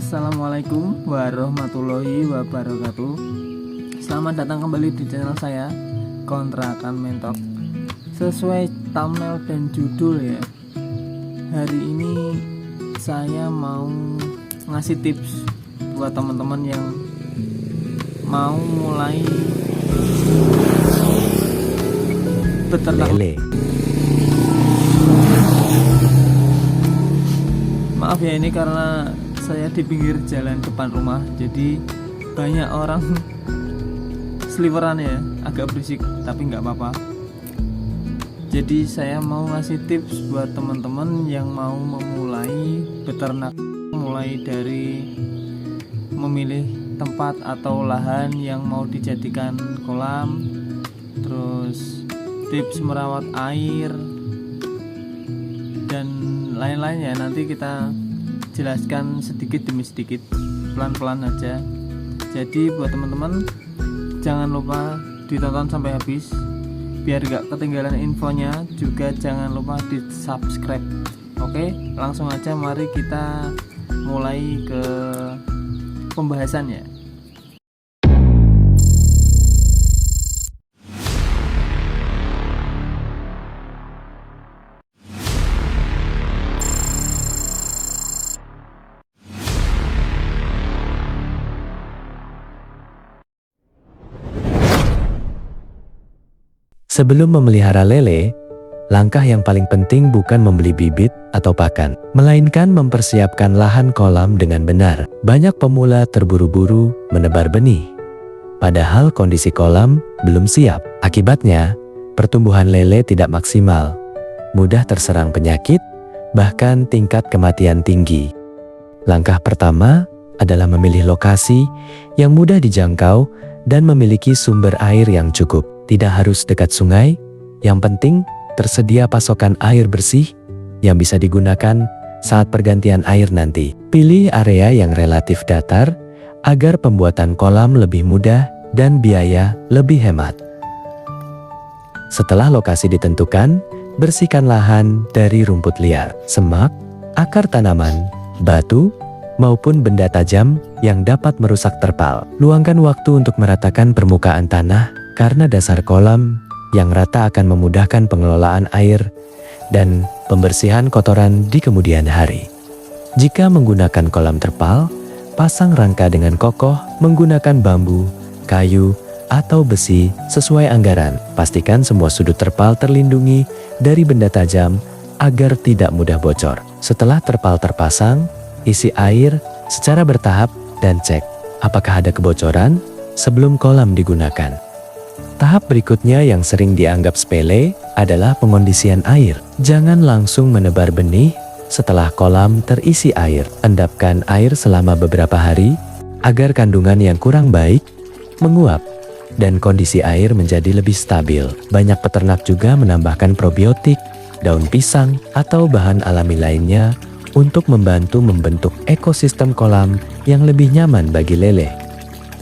Assalamualaikum warahmatullahi wabarakatuh. Selamat datang kembali di channel saya, Kontrakan Mentok. Sesuai thumbnail dan judul ya, hari ini saya mau ngasih tips buat teman-teman yang mau mulai beternak lele. Maaf ya, ini karena saya di pinggir jalan depan rumah, jadi banyak orang seliweran ya, agak berisik tapi nggak apa-apa. Jadi saya mau ngasih tips buat teman-teman yang mau memulai beternak, mulai dari memilih tempat atau lahan yang mau dijadikan kolam, terus tips merawat air dan lain-lainnya. Nanti kita jelaskan sedikit demi sedikit, pelan-pelan aja. Jadi buat teman-teman jangan lupa ditonton sampai habis biar gak ketinggalan infonya. Juga jangan lupa di subscribe. Oke, langsung aja mari kita mulai ke pembahasannya. Sebelum memelihara lele, langkah yang paling penting bukan membeli bibit atau pakan, melainkan mempersiapkan lahan kolam dengan benar. Banyak pemula terburu-buru menebar benih, padahal kondisi kolam belum siap. Akibatnya, pertumbuhan lele tidak maksimal, mudah terserang penyakit, bahkan tingkat kematian tinggi. Langkah pertama adalah memilih lokasi yang mudah dijangkau dan memiliki sumber air yang cukup. Tidak harus dekat sungai, yang penting tersedia pasokan air bersih yang bisa digunakan saat pergantian air nanti. Pilih area yang relatif datar agar pembuatan kolam lebih mudah dan biaya lebih hemat. Setelah lokasi ditentukan, bersihkan lahan dari rumput liar, semak, akar tanaman, batu, maupun benda tajam yang dapat merusak terpal. Luangkan waktu untuk meratakan permukaan tanah, karena dasar kolam yang rata akan memudahkan pengelolaan air dan pembersihan kotoran di kemudian hari. Jika menggunakan kolam terpal, pasang rangka dengan kokoh menggunakan bambu, kayu, atau besi sesuai anggaran. Pastikan semua sudut terpal terlindungi dari benda tajam agar tidak mudah bocor. Setelah terpal terpasang, isi air secara bertahap dan cek apakah ada kebocoran sebelum kolam digunakan. Tahap berikutnya yang sering dianggap sepele adalah pengondisian air. Jangan langsung menebar benih setelah kolam terisi air. Endapkan air selama beberapa hari agar kandungan yang kurang baik menguap dan kondisi air menjadi lebih stabil. Banyak peternak juga menambahkan probiotik, daun pisang, atau bahan alami lainnya untuk membantu membentuk ekosistem kolam yang lebih nyaman bagi lele.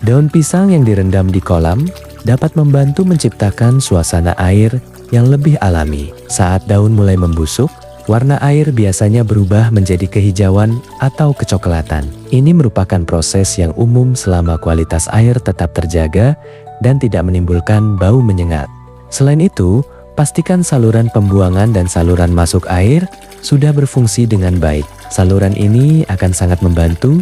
Daun pisang yang direndam di kolam dapat membantu menciptakan suasana air yang lebih alami. Saat daun mulai membusuk, warna air biasanya berubah menjadi kehijauan atau kecoklatan. Ini merupakan proses yang umum selama kualitas air tetap terjaga dan tidak menimbulkan bau menyengat. Selain itu, pastikan saluran pembuangan dan saluran masuk air sudah berfungsi dengan baik. Saluran ini akan sangat membantu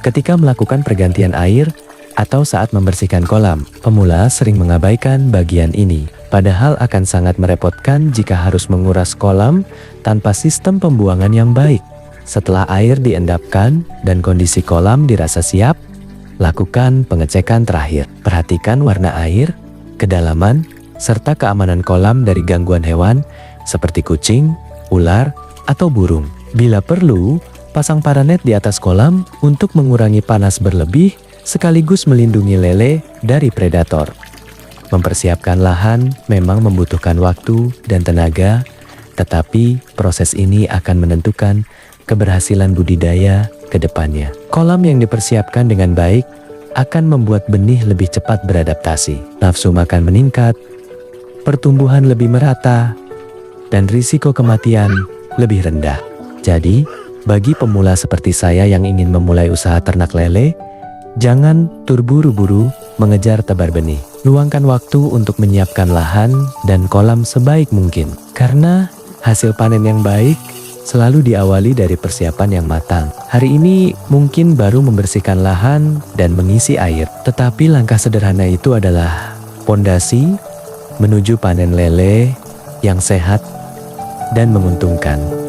ketika melakukan pergantian air atau saat membersihkan kolam. Pemula sering mengabaikan bagian ini, padahal akan sangat merepotkan jika harus menguras kolam tanpa sistem pembuangan yang baik. Setelah air diendapkan dan kondisi kolam dirasa siap, lakukan pengecekan terakhir. Perhatikan warna air, kedalaman, serta keamanan kolam dari gangguan hewan seperti kucing, ular, atau burung. Bila perlu, pasang paranet di atas kolam untuk mengurangi panas berlebih sekaligus melindungi lele dari predator. Mempersiapkan lahan memang membutuhkan waktu dan tenaga, tetapi proses ini akan menentukan keberhasilan budidaya ke depannya. Kolam yang dipersiapkan dengan baik akan membuat benih lebih cepat beradaptasi, nafsu makan meningkat, pertumbuhan lebih merata, dan risiko kematian lebih rendah. Jadi, Bagi pemula seperti saya yang ingin memulai usaha ternak lele, jangan terburu-buru mengejar tebar benih. Luangkan waktu untuk menyiapkan lahan dan kolam sebaik mungkin. Karena hasil panen yang baik selalu diawali dari persiapan yang matang. Hari ini mungkin baru membersihkan lahan dan mengisi air. Tetapi langkah sederhana itu adalah pondasi menuju panen lele yang sehat dan menguntungkan.